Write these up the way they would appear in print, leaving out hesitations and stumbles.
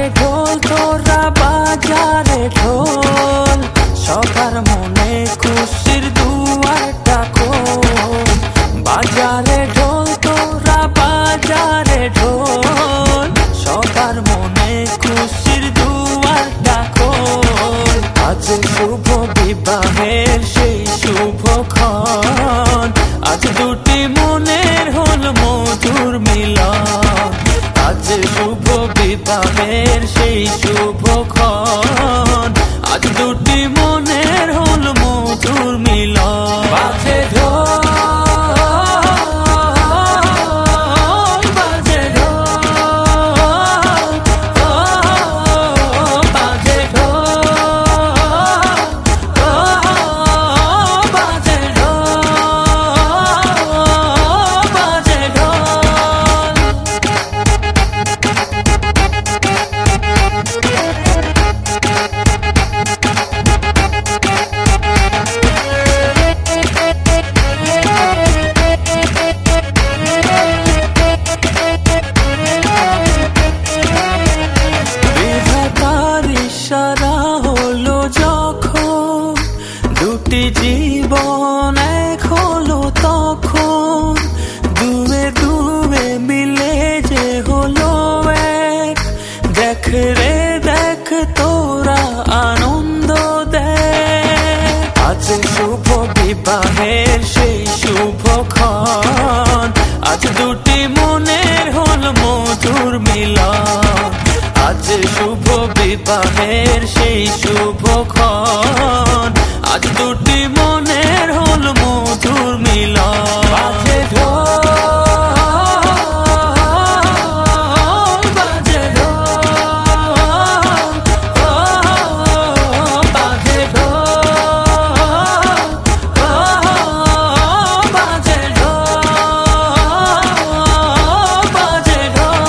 বাজারে ঢোল তোরা বাজারে ঢোল, সবার মনে খুশির দুয়ারটা খোল। বাজারে ঢোল তোরা বাজারে ঢোল, সবার মনে খুশির দুয়ারটা খোল। আজ শুভ বিবাহের সেই শুভক্ষণ, আজ দুটি মনের হল মধুর মিলন। আজ শুভ বিবাহের সেই শুভক্ষণ, আজ দুটি মনের হল মধুর মিলন। বাজে ঢোল বাজে ঢোল বাজে ঢোল বাজে ঢোল বাজে ঢোল। ইশারা হলো যখন দুটি জীবন এক হলো, তখন দুয়ে দুয়ে মিলে যে হলো এক। দেখ রে দেখ তোরা আনন্দ দেখ, আজ শুভ বিবাহের সেই শুভক্ষণ, আজ দুটি মনের হল মধুর মিলন। আজ শুভ বিবাহের সেই শুভক্ষণ, আজ দুটি মনের হল মধুর মিলন। বাজে ঢোল বাজে ঢোল বাজে ঢোল বাজে ঢোল বাজে ঢোল।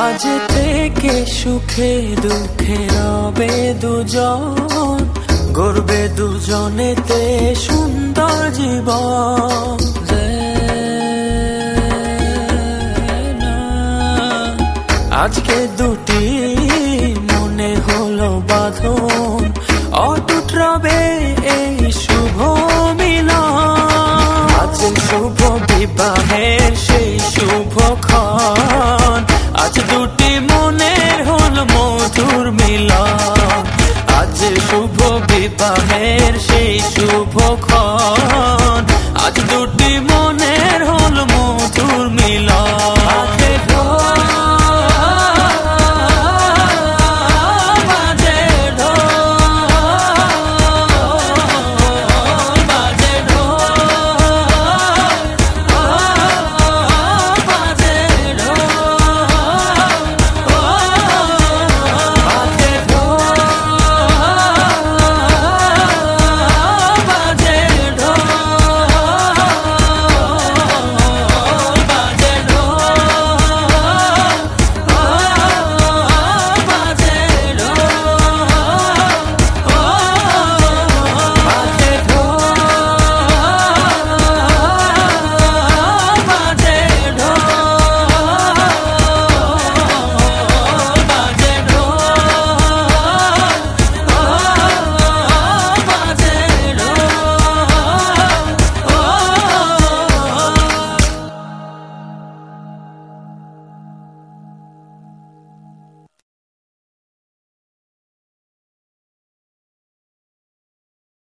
আজ থেকে সুখে দুঃখে রবে দুজন, গড়বে দুজনেতে সুন্দর জীবন। আজকে দুটি মনে হলো বাঁধন, অটুট রবে এই শুভ মিলন। আজ শুভ বিবাহের সেই শুভক্ষণ, আজ দুটি মনের হল মধুর মিলন। আজ শুভ বিবাহের সেই শুভক্ষণ, আজ দুটি মনের হল মধুর মিলন।